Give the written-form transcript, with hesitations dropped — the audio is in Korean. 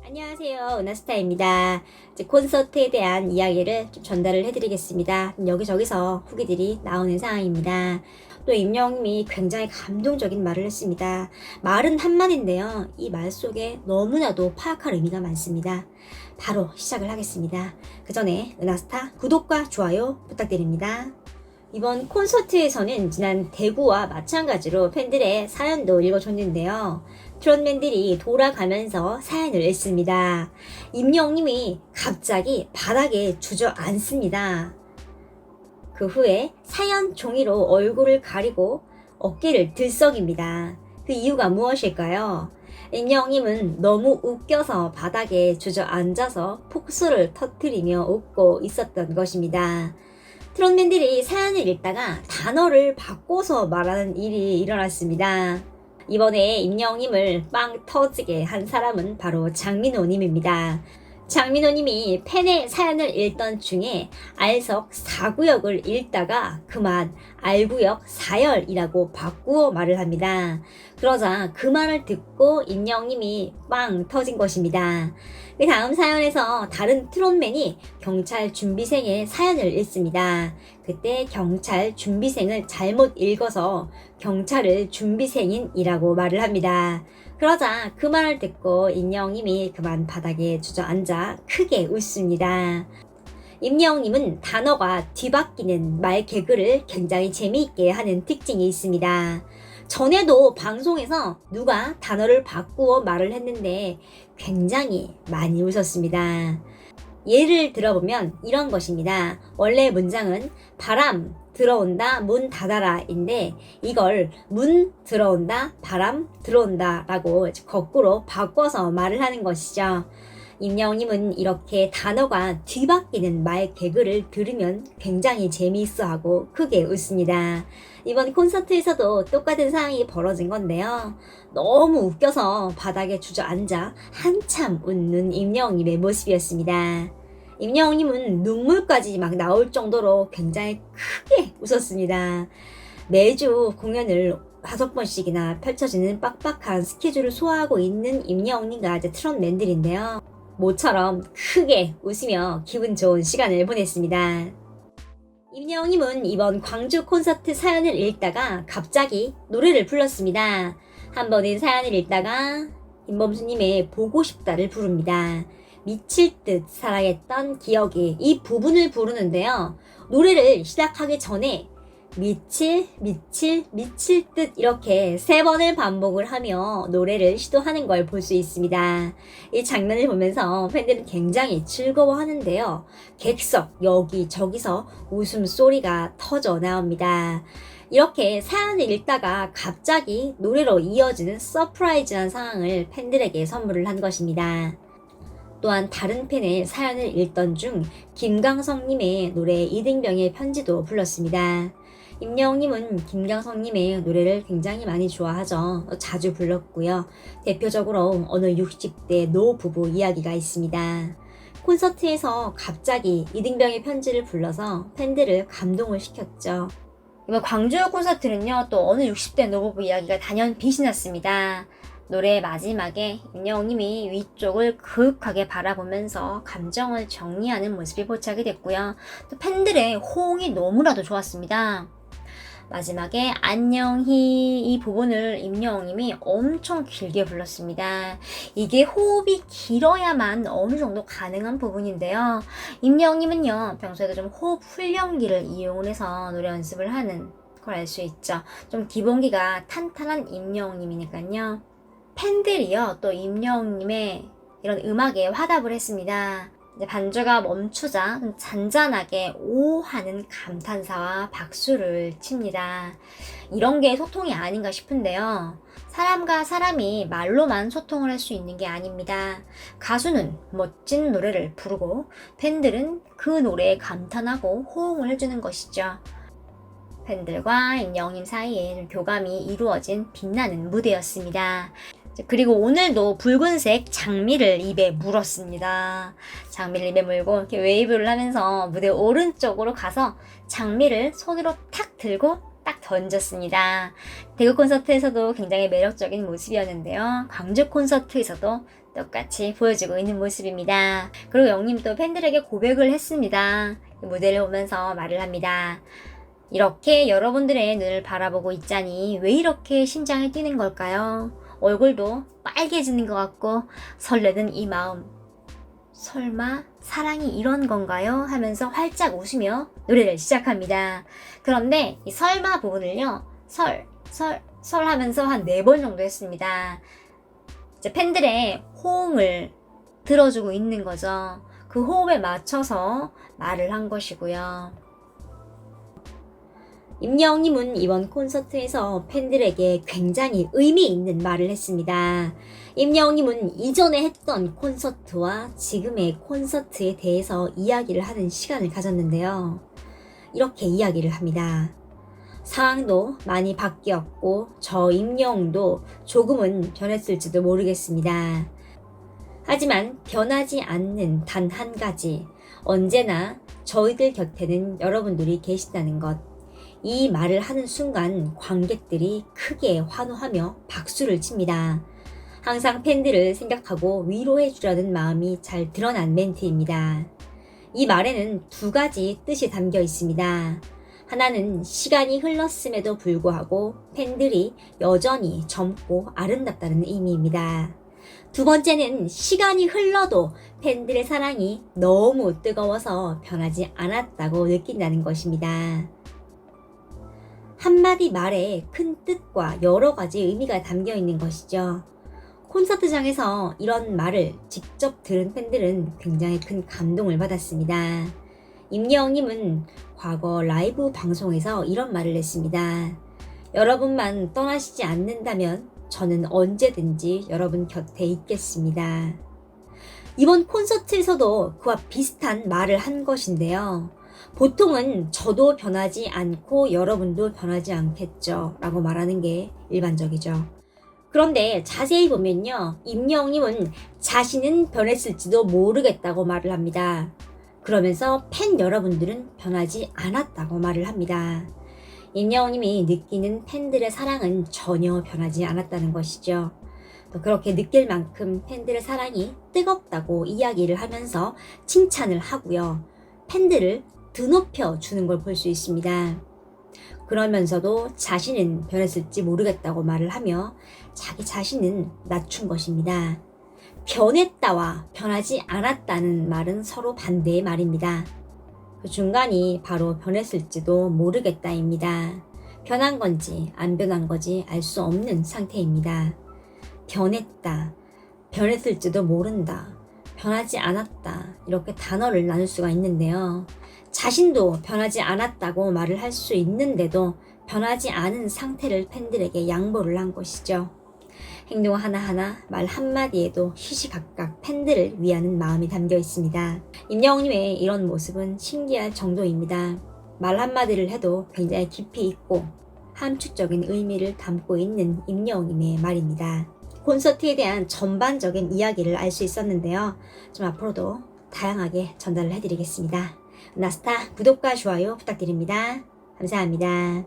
안녕하세요. 은하스타입니다. 이제 콘서트에 대한 이야기를 좀 전달을 해드리겠습니다. 여기저기서 후기들이 나오는 상황입니다. 또 임영웅이 굉장히 감동적인 말을 했습니다. 말은 한마디인데요. 이 말 속에 너무나도 파악할 의미가 많습니다. 바로 시작을 하겠습니다. 그 전에 은하스타 구독과 좋아요 부탁드립니다. 이번 콘서트에서는 지난 대구와 마찬가지로 팬들의 사연도 읽어줬는데요. 트롯맨들이 돌아가면서 사연을 읽습니다. 임영웅님이 갑자기 바닥에 주저앉습니다. 그 후에 사연 종이로 얼굴을 가리고 어깨를 들썩입니다. 그 이유가 무엇일까요? 임영웅님은 너무 웃겨서 바닥에 주저앉아서 폭소를 터뜨리며 웃고 있었던 것입니다. 트롯맨들이 사연을 읽다가 단어를 바꿔서 말하는 일이 일어났습니다. 이번에 임영웅님을 빵 터지게 한 사람은 바로 장민호님입니다. 장민호님이 팬의 사연을 읽던 중에 알석 4구역을 읽다가 그만 알구역 4열이라고 바꾸어 말을 합니다. 그러자 그 말을 듣고 임영웅님이 빵 터진 것입니다. 그 다음 사연에서 다른 트롯맨이 경찰 준비생의 사연을 읽습니다. 그때 경찰 준비생을 잘못 읽어서 경찰을 준비생인이라고 말을 합니다. 그러자 그 말을 듣고 임영웅님이 그만 바닥에 주저앉아 크게 웃습니다. 임영웅님은 단어가 뒤바뀌는 말 개그를 굉장히 재미있게 하는 특징이 있습니다. 전에도 방송에서 누가 단어를 바꾸어 말을 했는데 굉장히 많이 웃었습니다. 예를 들어보면 이런 것입니다. 원래 문장은 바람 들어온다 문 닫아라 인데 이걸 문 들어온다 바람 들어온다 라고 거꾸로 바꿔서 말을 하는 것이죠. 임영웅님은 이렇게 단어가 뒤바뀌는 말 개그를 들으면 굉장히 재미있어하고 크게 웃습니다. 이번 콘서트에서도 똑같은 상황이 벌어진 건데요. 너무 웃겨서 바닥에 주저앉아 한참 웃는 임영웅님의 모습이었습니다. 임영웅님은 눈물까지 막 나올 정도로 굉장히 크게 웃었습니다. 매주 공연을 5번씩이나 펼쳐지는 빡빡한 스케줄을 소화하고 있는 임영웅님과 트롯맨들인데요. 모처럼 크게 웃으며 기분 좋은 시간을 보냈습니다. 임영웅님은 이번 광주 콘서트 사연을 읽다가 갑자기 노래를 불렀습니다. 한 번은 사연을 읽다가 김범수님의 보고 싶다를 부릅니다. 미칠 듯 사랑했던 기억이 이 부분을 부르는데요. 노래를 시작하기 전에 미칠 듯 이렇게 3번을 반복을 하며 노래를 시도하는 걸 볼 수 있습니다. 이 장면을 보면서 팬들은 굉장히 즐거워하는데요. 객석 여기저기서 웃음소리가 터져 나옵니다. 이렇게 사연을 읽다가 갑자기 노래로 이어지는 서프라이즈한 상황을 팬들에게 선물을 한 것입니다. 또한 다른 팬의 사연을 읽던 중 김광석님의 노래 이등병의 편지도 불렀습니다. 임영웅님은 김광석님의 노래를 굉장히 많이 좋아하죠. 자주 불렀고요. 대표적으로 어느 60대 노 부부 이야기가 있습니다. 콘서트에서 갑자기 이등병의 편지를 불러서 팬들을 감동을 시켰죠. 이번 광주 콘서트는요, 또 어느 60대 노부부 이야기가 단연 빛이 났습니다. 노래 마지막에 임영웅님이 위쪽을 그윽하게 바라보면서 감정을 정리하는 모습이 포착이 됐고요. 또 팬들의 호응이 너무나도 좋았습니다. 마지막에 안녕히 이 부분을 임영웅님이 엄청 길게 불렀습니다. 이게 호흡이 길어야만 어느 정도 가능한 부분인데요. 임영웅님은요, 평소에도 좀 호흡 훈련기를 이용해서 노래 연습을 하는 걸 알 수 있죠. 좀 기본기가 탄탄한 임영웅님이니까요. 팬들이요, 또 임영웅님의 이런 음악에 화답을 했습니다. 이제 반주가 멈추자 잔잔하게 오 하는 감탄사와 박수를 칩니다. 이런 게 소통이 아닌가 싶은데요. 사람과 사람이 말로만 소통을 할 수 있는 게 아닙니다. 가수는 멋진 노래를 부르고 팬들은 그 노래에 감탄하고 호응을 해주는 것이죠. 팬들과 임영웅님 사이에 교감이 이루어진 빛나는 무대였습니다. 그리고 오늘도 붉은색 장미를 입에 물었습니다. 장미를 입에 물고 이렇게 웨이브를 하면서 무대 오른쪽으로 가서 장미를 손으로 탁 들고 딱 던졌습니다. 대구 콘서트에서도 굉장히 매력적인 모습이었는데요. 광주 콘서트에서도 똑같이 보여주고 있는 모습입니다. 그리고 영님 또 팬들에게 고백을 했습니다. 무대를 보면서 말을 합니다. 이렇게 여러분들의 눈을 바라보고 있자니 왜 이렇게 심장이 뛰는 걸까요? 얼굴도 빨개지는 것 같고 설레는 이 마음. 설마 사랑이 이런 건가요? 하면서 활짝 웃으며 노래를 시작합니다. 그런데 이 설마 부분을요. 설 하면서 한 4번 정도 했습니다. 이제 팬들의 호응을 들어주고 있는 거죠. 그 호흡에 맞춰서 말을 한 것이고요. 임영웅님은 이번 콘서트에서 팬들에게 굉장히 의미 있는 말을 했습니다. 임영웅님은 이전에 했던 콘서트와 지금의 콘서트에 대해서 이야기를 하는 시간을 가졌는데요. 이렇게 이야기를 합니다. 상황도 많이 바뀌었고 저 임영웅도 조금은 변했을지도 모르겠습니다. 하지만 변하지 않는 단 한 가지, 언제나 저희들 곁에는 여러분들이 계시다는 것. 이 말을 하는 순간 관객들이 크게 환호하며 박수를 칩니다. 항상 팬들을 생각하고 위로해 주려는 마음이 잘 드러난 멘트입니다. 이 말에는 2가지 뜻이 담겨 있습니다. 하나는 시간이 흘렀음에도 불구하고 팬들이 여전히 젊고 아름답다는 의미입니다. 2번째는 시간이 흘러도 팬들의 사랑이 너무 뜨거워서 변하지 않았다고 느낀다는 것입니다. 한마디 말에 큰 뜻과 여러 가지 의미가 담겨 있는 것이죠. 콘서트장에서 이런 말을 직접 들은 팬들은 굉장히 큰 감동을 받았습니다. 임영웅님은 과거 라이브 방송에서 이런 말을 했습니다. 여러분만 떠나시지 않는다면 저는 언제든지 여러분 곁에 있겠습니다. 이번 콘서트에서도 그와 비슷한 말을 한 것인데요. 보통은 저도 변하지 않고 여러분도 변하지 않겠죠 라고 말하는 게 일반적이죠. 그런데 자세히 보면요. 임영웅님은 자신은 변했을지도 모르겠다고 말을 합니다. 그러면서 팬 여러분들은 변하지 않았다고 말을 합니다. 임영웅님이 느끼는 팬들의 사랑은 전혀 변하지 않았다는 것이죠. 또 그렇게 느낄 만큼 팬들의 사랑이 뜨겁다고 이야기를 하면서 칭찬을 하고요. 팬들을 드높여 주는 걸 볼 수 있습니다. 그러면서도 자신은 변했을지 모르겠다고 말을 하며 자기 자신은 낮춘 것입니다. 변했다와 변하지 않았다는 말은 서로 반대의 말입니다. 그 중간이 바로 변했을지도 모르겠다입니다. 변한 건지 안 변한 건지 알 수 없는 상태입니다. 변했다, 변했을지도 모른다, 변하지 않았다 이렇게 단어를 나눌 수가 있는데요. 자신도 변하지 않았다고 말을 할 수 있는데도 변하지 않은 상태를 팬들에게 양보를 한 것이죠. 행동 하나하나 말 한마디에도 시시각각 팬들을 위하는 마음이 담겨 있습니다. 임영웅님의 이런 모습은 신기할 정도입니다. 말 한마디를 해도 굉장히 깊이 있고 함축적인 의미를 담고 있는 임영웅님의 말입니다. 콘서트에 대한 전반적인 이야기를 알 수 있었는데요. 좀 앞으로도 다양하게 전달을 해드리겠습니다. 은하스타 구독과 좋아요 부탁드립니다. 감사합니다.